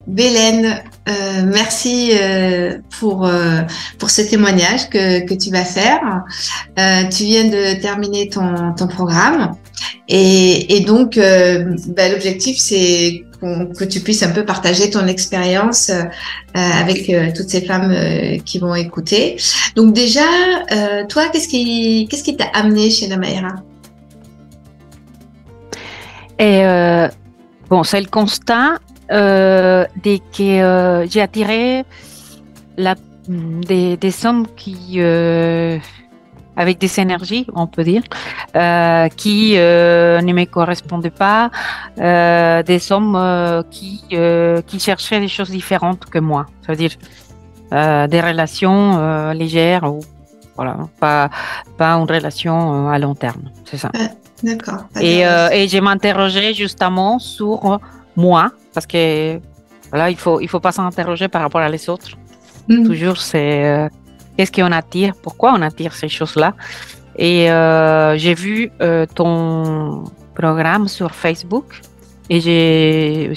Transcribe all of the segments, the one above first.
Bélène, merci pour ce témoignage que tu vas faire. Tu viens de terminer ton programme et donc l'objectif c'est que tu puisses un peu partager ton expérience avec toutes ces femmes qui vont écouter. Donc déjà, toi, qu'est-ce qui t'a amené chez Namaera? Et bon, c'est le constat dès que j'ai attiré des hommes qui, avec des énergies, on peut dire, qui ne me correspondaient pas, des hommes qui cherchaient des choses différentes que moi. Ça veut dire des relations légères ou voilà, pas une relation à long terme, c'est ça. D'accord. Et je m'interrogeais justement sur moi, parce que voilà, il faut pas s'interroger par rapport à les autres. Toujours, c'est qu'est-ce qu'on attire, pourquoi on attire ces choses-là. Et j'ai vu ton programme sur Facebook et j'ai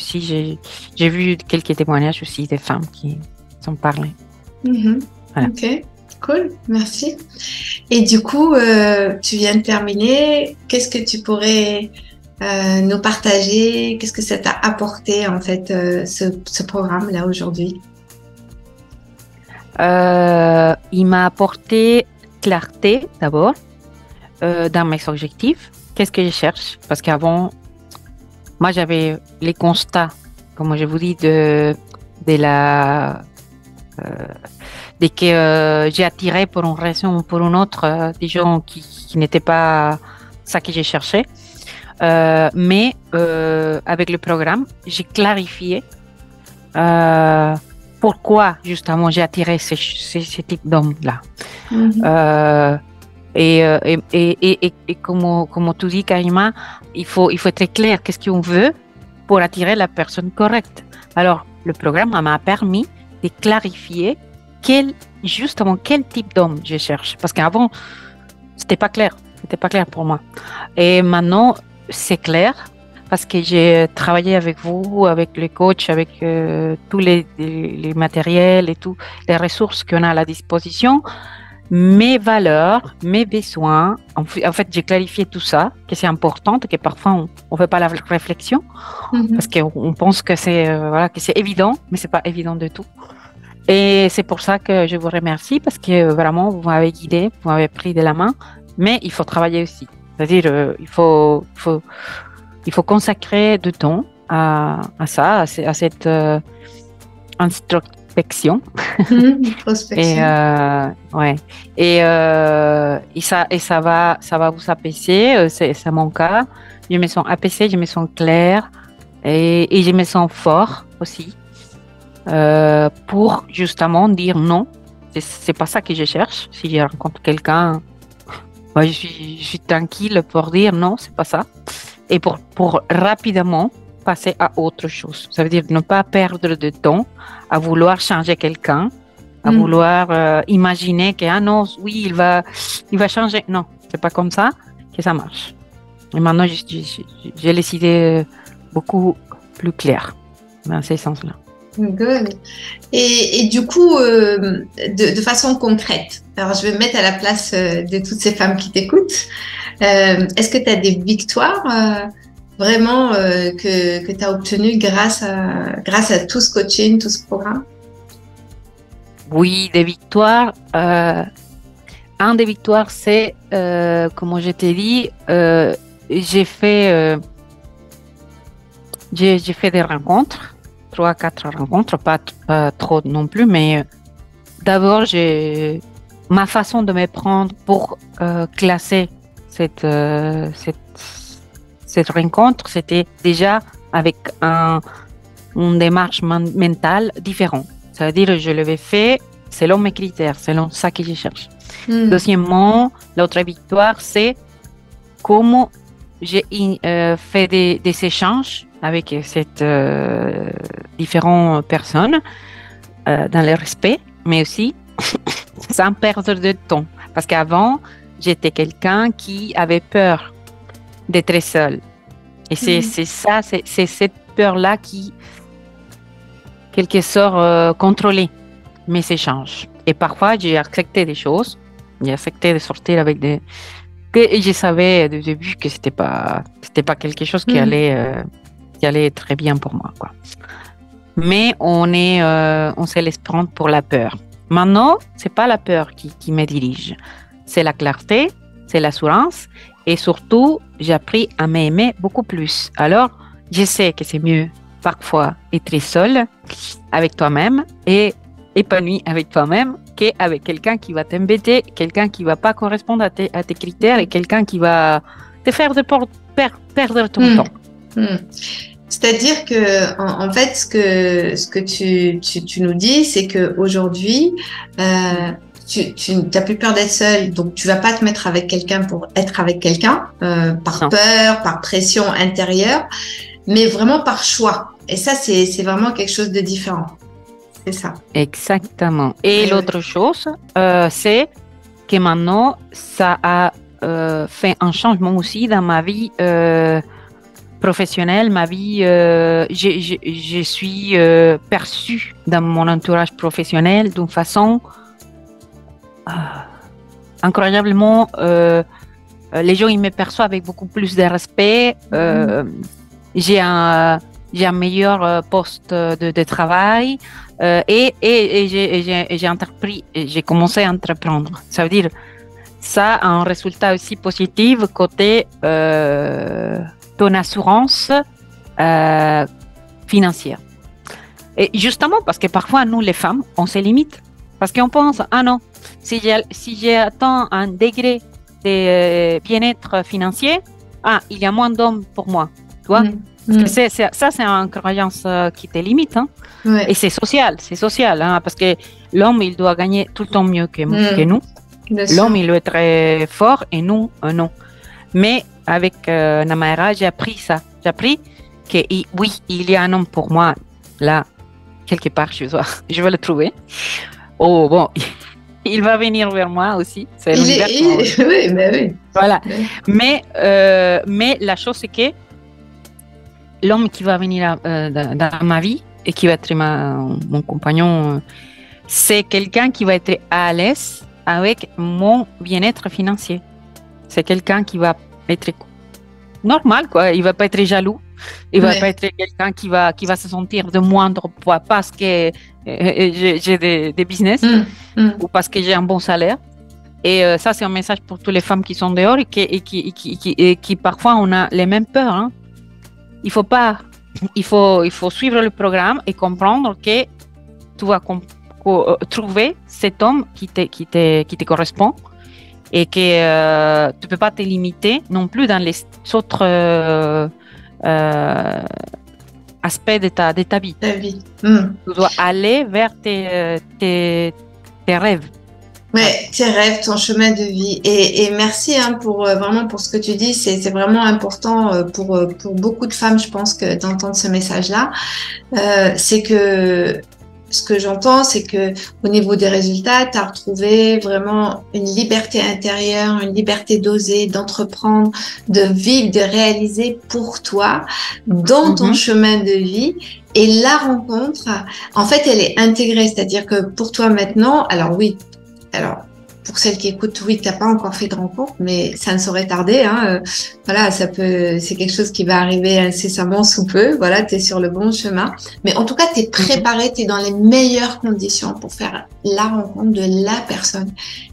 vu quelques témoignages aussi des femmes qui s'en parlaient. Voilà. Ok. Cool, merci. Et du coup, tu viens de terminer. Qu'est-ce que tu pourrais nous partager? Qu'est-ce que ça t'a apporté en fait, ce programme-là aujourd'hui? Il m'a apporté clarté d'abord dans mes objectifs. Qu'est-ce que je cherche? Parce qu'avant, moi j'avais les constats, comme je vous dis, dès que j'ai attiré pour une raison ou pour une autre des gens qui n'étaient pas ça que j'ai cherché. Mais avec le programme, j'ai clarifié pourquoi justement j'ai attiré ces types d'hommes-là. Et comme tu dis, Karima, il faut être clair, qu'est-ce qu'on veut pour attirer la personne correcte. Alors, le programme m'a permis de clarifier quel type d'homme je cherche. Parce qu'avant, c'était pas clair pour moi. Et maintenant, c'est clair parce que j'ai travaillé avec vous, avec les coachs, avec tous les matériels et tous les ressources qu'on a à la disposition, mes valeurs, mes besoins. En fait, j'ai clarifié tout ça, que c'est important, que parfois on fait pas la réflexion parce qu'on pense que c'est évident, mais c'est pas évident du tout. Et c'est pour ça que je vous remercie parce que vraiment, vous m'avez guidé, vous m'avez pris de la main, mais il faut travailler aussi. C'est-à-dire, il faut consacrer du temps à ça, à cette introspection. Et ça va vous apaiser, c'est mon cas. Je me sens apaisée, je me sens claire et je me sens fort aussi. Pour justement dire non, c'est pas ça que je cherche. Si je rencontre quelqu'un, je suis tranquille pour dire non, c'est pas ça. Et pour rapidement passer à autre chose. Ça veut dire ne pas perdre de temps à vouloir changer quelqu'un, à vouloir imaginer que non, oui, il va changer. Non, c'est pas comme ça que ça marche. Et maintenant, j'ai les idées beaucoup plus claires dans ce sens-là. Good. Et du coup, de façon concrète, alors je vais me mettre à la place de toutes ces femmes qui t'écoutent. Est-ce que tu as des victoires vraiment que tu as obtenues grâce à tout ce coaching, tout ce programme? Oui, des victoires. Un des victoires, c'est, comme je t'ai dit, j'ai fait des rencontres. 3-4 rencontres, pas trop non plus, mais d'abord, ma façon de me prendre pour classer cette rencontre, c'était déjà avec une démarche mentale différente. C'est-à-dire, je l'avais fait selon mes critères, selon ça que je cherche. Deuxièmement, l'autre victoire, c'est comment j'ai fait des échanges avec cette différentes personnes dans le respect, mais aussi sans perdre de temps. Parce qu'avant, j'étais quelqu'un qui avait peur d'être seul. Et c'est ça, c'est cette peur-là quelque sorte contrôlé mes échanges. Et parfois, j'ai accepté des choses. J'ai accepté de sortir avec des... que je savais du début que c'était pas quelque chose qui allait très bien pour moi, quoi. Mais on se laisse prendre pour la peur. Maintenant, c'est pas la peur qui me dirige. C'est la clarté, c'est l'assurance. Et surtout, j'ai appris à m'aimer beaucoup plus. Alors, je sais que c'est mieux parfois être seul avec toi-même et épanoui avec toi-même qu'avec quelqu'un qui va t'embêter, quelqu'un qui va pas correspondre à tes critères et quelqu'un qui va te faire perdre ton temps. C'est-à-dire que, en fait, ce que tu nous dis, c'est qu'aujourd'hui, tu n'as plus peur d'être seule, donc tu vas pas te mettre avec quelqu'un pour être avec quelqu'un, par peur, par pression intérieure, mais vraiment par choix. Et ça, c'est vraiment quelque chose de différent. C'est ça. Exactement. Et l'autre chose, c'est que maintenant, ça a fait un changement aussi dans ma vie professionnelle, ma vie. Je suis perçue dans mon entourage professionnel d'une façon incroyablement. Les gens, ils me perçoivent avec beaucoup plus de respect. J'ai un meilleur poste de travail. Et j'ai commencé à entreprendre. Ça veut dire, ça a un résultat aussi positif côté ton assurance financière. Et justement, parce que parfois, nous, les femmes, on se limite. Parce qu'on pense, ah non, si j'atteins un degré de bien-être financier, il y a moins d'hommes pour moi. Tu vois? Parce que ça, c'est une croyance qui te limite. Hein? Ouais. Et c'est social, hein? Parce que l'homme, il doit gagner tout le temps mieux que nous. L'homme, il doit être très fort et nous, non. Mais avec Namaera, j'ai appris ça. J'ai appris que oui, il y a un homme pour moi, là, quelque part, je vais le trouver. Oh, bon, il va venir vers moi aussi. C'est oui, mais oui. Voilà. Mais la chose, c'est que l'homme qui va venir dans ma vie et qui va être mon compagnon, c'est quelqu'un qui va être à l'aise avec mon bien-être financier. C'est quelqu'un qui va être normal, quoi. Il va pas être jaloux. Il va pas être quelqu'un qui va se sentir de moindre poids parce que j'ai des business ou parce que j'ai un bon salaire. Et ça, c'est un message pour toutes les femmes qui sont dehors et qui parfois on a les mêmes peurs. Hein. Il faut suivre le programme et comprendre que tu vas trouver cet homme qui te correspond et que tu peux pas te limiter non plus dans les autres aspects de ta vie. Tu dois aller vers tes rêves. Ouais, tes rêves, ton chemin de vie. Et merci pour vraiment pour ce que tu dis. C'est vraiment important pour beaucoup de femmes, je pense, d'entendre ce message-là. C'est que ce que j'entends, c'est que au niveau des résultats, tu as retrouvé vraiment une liberté intérieure, une liberté d'oser, d'entreprendre, de vivre, de réaliser pour toi dans ton chemin de vie. Et la rencontre, en fait, elle est intégrée. C'est-à-dire que pour toi maintenant, alors, pour celles qui écoutent, oui, t'as pas encore fait de rencontre, mais ça ne saurait tarder. Hein. Voilà, c'est quelque chose qui va arriver incessamment sous peu. Voilà, t'es sur le bon chemin. Mais en tout cas, t'es préparé, t'es dans les meilleures conditions pour faire la rencontre de la personne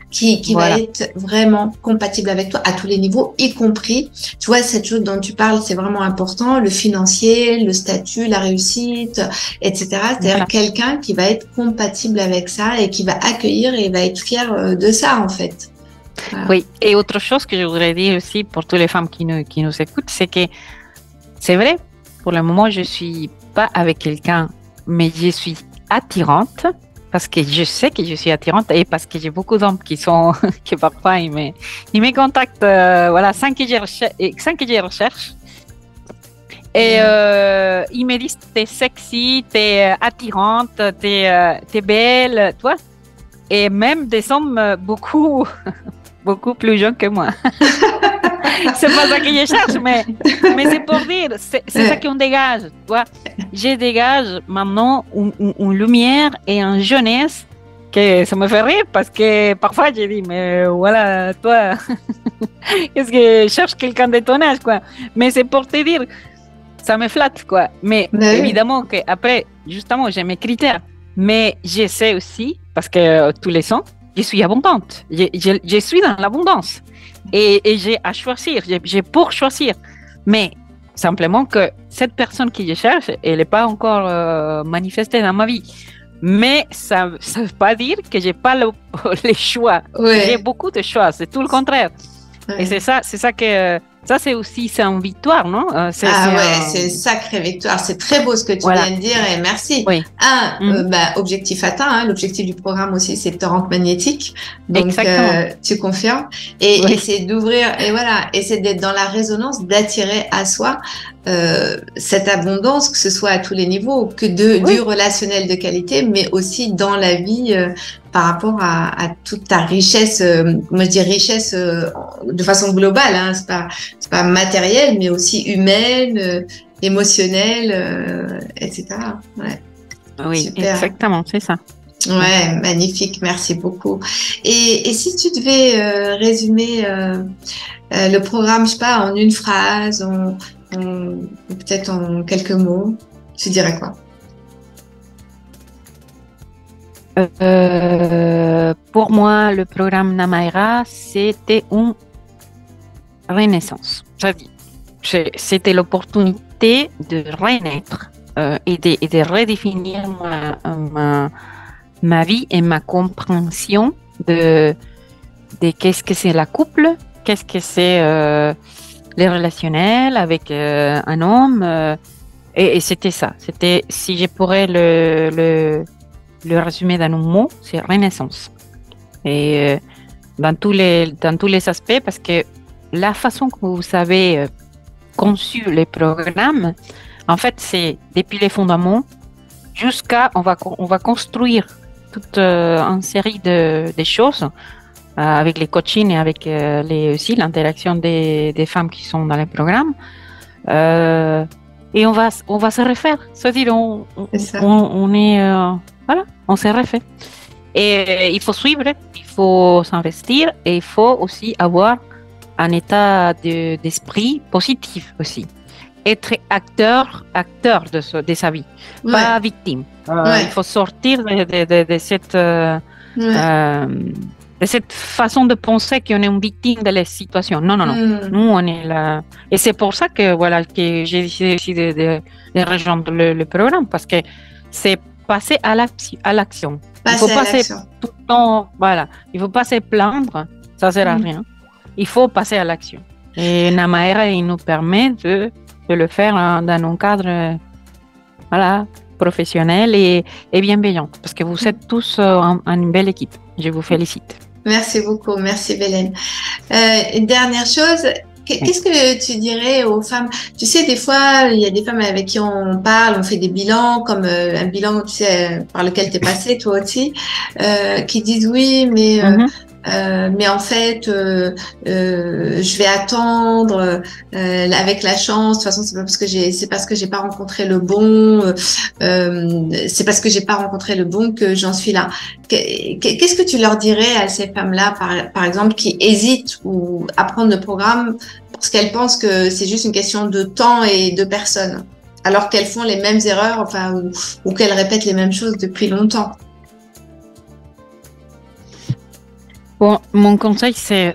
qui va être vraiment compatible avec toi à tous les niveaux, y compris, tu vois, cette chose dont tu parles, c'est vraiment important, le financier, le statut, la réussite, etc. C'est-à-dire quelqu'un qui va être compatible avec ça et qui va accueillir et va être fier de ça, en fait. Voilà. Oui, et autre chose que je voudrais dire aussi pour toutes les femmes qui nous écoutent, c'est que c'est vrai, pour le moment, je suis pas avec quelqu'un, mais je suis attirante. Parce que je sais que je suis attirante et parce que j'ai beaucoup d'hommes qui parfois ils me contactent, voilà, sans que je recherche. Et ils me disent t'es sexy, t'es attirante, t'es belle, toi. Et même des hommes beaucoup plus jeunes que moi. C'est pas ça que je cherche, mais c'est pour dire, c'est ça qu'on dégage, tu vois. je dégage maintenant une lumière et une jeunesse que ça me fait rire parce que parfois j'ai dit, mais voilà, toi, est-ce que je cherche quelqu'un de ton âge, quoi. Mais c'est pour te dire, ça me flatte, quoi. Mais évidemment qu'après, justement, j'ai mes critères. Mais je sais aussi, parce que tous les ans, je suis abondante. Je suis dans l'abondance. Et j'ai à choisir, j'ai pour choisir. Mais simplement que cette personne que je cherche, elle n'est pas encore manifestée dans ma vie. Mais ça ne veut pas dire que je n'ai pas les choix. Ouais. J'ai beaucoup de choix, c'est tout le contraire. Ouais. Et c'est ça que... Ça, c'est aussi une victoire, non? C'est une sacrée victoire. C'est très beau ce que tu viens de dire et merci. Oui. Objectif atteint. Hein. L'objectif du programme aussi, c'est de te rendre magnétique. Donc, tu confirmes. Et c'est d'ouvrir, et c'est d'être dans la résonance, d'attirer à soi cette abondance, que ce soit à tous les niveaux, que du relationnel de qualité, mais aussi dans la vie par rapport à toute ta richesse, moi je dis richesse de façon globale, hein, c'est pas matériel, mais aussi humaine, émotionnelle, etc. Ouais. Oui, super. Exactement, c'est ça. Ouais, magnifique, merci beaucoup. Et si tu devais résumer le programme, je sais pas, en une phrase, peut-être en quelques mots, tu dirais quoi? Pour moi, le programme Namaera, c'était une renaissance. C'était l'opportunité de renaître et de redéfinir ma vie et ma compréhension de qu'est-ce que c'est la couple, qu'est-ce que c'est les relationnels avec un homme. Et c'était ça. C'était, si je pourrais le résumer dans un mot, c'est renaissance. Et dans tous les aspects, parce que la façon que vous avez conçu les programmes, en fait, c'est depuis les fondements jusqu'à on va construire toute une série de choses avec les coachings et avec aussi l'interaction des femmes qui sont dans les programmes. Et on va se refaire, c'est-à-dire on se refait. Et il faut suivre, il faut s'investir et il faut aussi avoir un état d'esprit positif aussi. Être acteur de sa vie, pas victime. Il faut sortir de cette façon de penser qu'on est une victime de la situation. Non. Nous, on est là. Et c'est pour ça que j'ai décidé de rejoindre le programme, parce que c'est passer à l'action. Il faut passer tout le temps, il faut pas se plaindre, ça sert à rien. Il faut passer à l'action. Et Namaera, il nous permet de le faire dans un cadre professionnel et bienveillant, parce que vous êtes tous une belle équipe. Je vous félicite. Merci beaucoup, merci Bélène. Une dernière chose, qu'est-ce que tu dirais aux femmes? Tu sais, des fois, il y a des femmes avec qui on parle, on fait des bilans, comme un bilan, tu sais, par lequel tu es passé, toi aussi, qui disent oui, mais en fait, je vais attendre avec la chance. De toute façon, c'est parce que j'ai pas rencontré le bon. C'est parce que j'ai pas rencontré le bon que j'en suis là. Qu'est-ce que tu leur dirais à ces femmes-là, par exemple, qui hésitent ou à prendre le programme parce qu'elles pensent que c'est juste une question de temps et de personnes, alors qu'elles font les mêmes erreurs, ou qu'elles répètent les mêmes choses depuis longtemps? Bon, mon conseil, c'est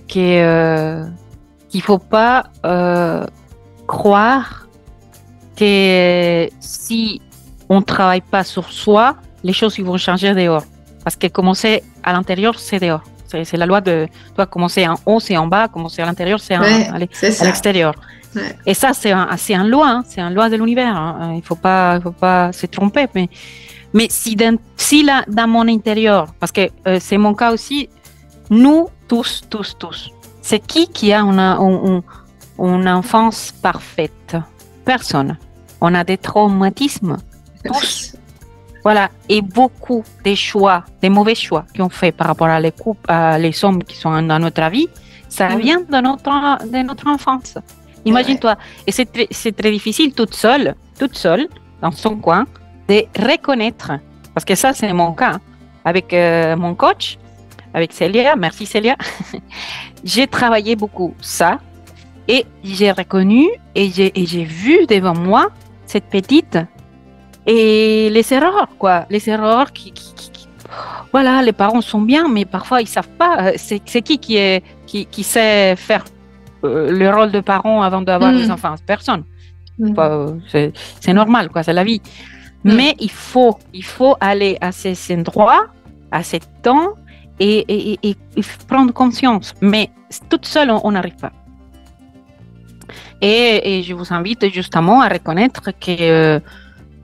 qu'il faut pas croire que si on travaille pas sur soi, les choses vont changer dehors. Parce que commencer à l'intérieur, c'est dehors. C'est la loi de toi, commencer en haut, c'est en bas, commencer à l'intérieur, c'est à l'extérieur. Ouais. Et ça, c'est une loi, hein, c'est une loi de l'univers. Hein. Il faut pas se tromper. Mais si dans mon intérieur, parce que c'est mon cas aussi, nous tous, c'est qui a une enfance parfaite? Personne. On a des traumatismes, tous. Voilà, et beaucoup des choix, des mauvais choix qu'on fait par rapport à les couples, à les hommes qui sont dans notre vie, ça vient de notre enfance. Imagine-toi. Et c'est très difficile toute seule, dans son coin, de reconnaître, parce que ça, c'est mon cas, avec mon coach, avec Célia, merci Célia, j'ai travaillé beaucoup ça, et j'ai reconnu, et j'ai vu devant moi cette petite, et les erreurs, quoi, les erreurs voilà, les parents sont bien, mais parfois ils savent pas, c'est qui sait faire le rôle de parent avant d'avoir des enfants? Personne. C'est normal, quoi, c'est la vie. Mais il faut aller à ces endroits, à ces temps et prendre conscience. Mais toute seule, on n'arrive pas. Et je vous invite justement à reconnaître que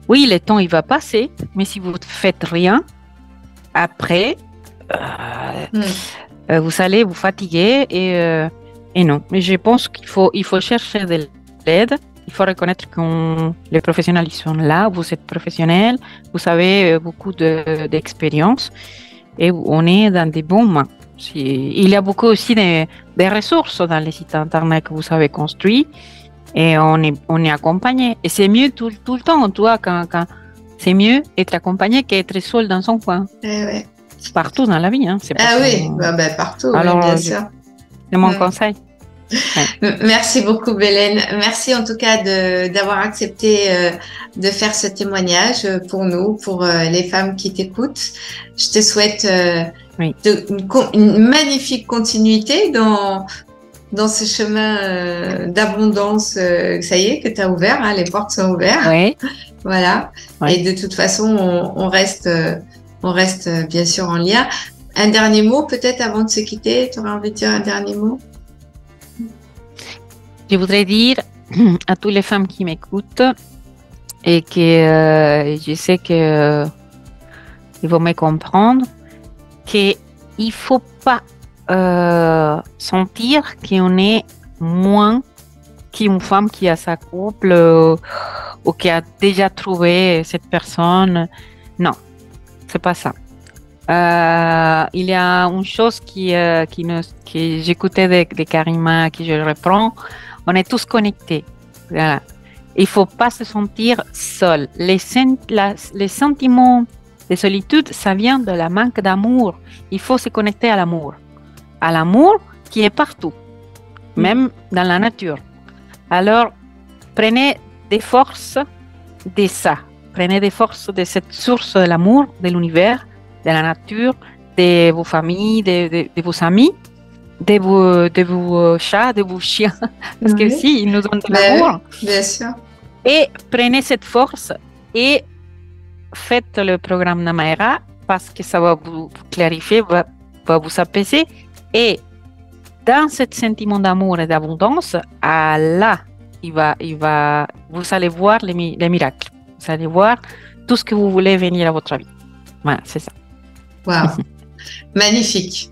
oui, le temps il va passer, mais si vous ne faites rien, après, vous allez vous fatiguer et non. Mais je pense qu'il faut chercher de l'aide. Il faut reconnaître que les professionnels ils sont là, vous êtes professionnels, vous avez beaucoup d'expérience et on est dans des bons mains. Il y a beaucoup aussi des ressources dans les sites internet que vous avez construits et on est accompagné. Et c'est mieux tout le temps, toi, quand c'est mieux être accompagné qu'être seul dans son coin. Ouais. Partout dans la vie. Hein, c'est oui, partout, alors, bien sûr. C'est mon conseil. Ouais. Merci beaucoup Bélène. Merci en tout cas d'avoir accepté de faire ce témoignage pour nous, pour les femmes qui t'écoutent. Je te souhaite une magnifique continuité dans ce chemin d'abondance. Ça y est, que tu as ouvert, hein, les portes sont ouvertes. Oui. Voilà. Oui. Et de toute façon, on reste bien sûr en lien. Un dernier mot peut-être avant de se quitter. Tu aurais envie de dire un dernier mot? Je voudrais dire à toutes les femmes qui m'écoutent et que je sais que ils vont me comprendre qu'il ne faut pas sentir qu'on est moins qu'une femme qui a sa couple ou qui a déjà trouvé cette personne. Non, c'est pas ça. Il y a une chose que j'écoutais de Karima, que je reprends. On est tous connectés. Voilà. Il ne faut pas se sentir seul. Les sentiments de solitude, ça vient de la manque d'amour. Il faut se connecter à l'amour. À l'amour qui est partout, même dans la nature. Alors, prenez des forces de ça. Prenez des forces de cette source de l'amour, de l'univers, de la nature, de vos familles, de vos amis, de vos chats, de vos chiens, parce que si, ils nous donnent de l'amour. Bien sûr. Et prenez cette force et faites le programme Namaera parce que ça va vous clarifier, va vous apaiser. Et dans ce sentiment d'amour et d'abondance, là, vous allez voir les miracles. Vous allez voir tout ce que vous voulez venir à votre vie. Voilà, c'est ça. Waouh, magnifique.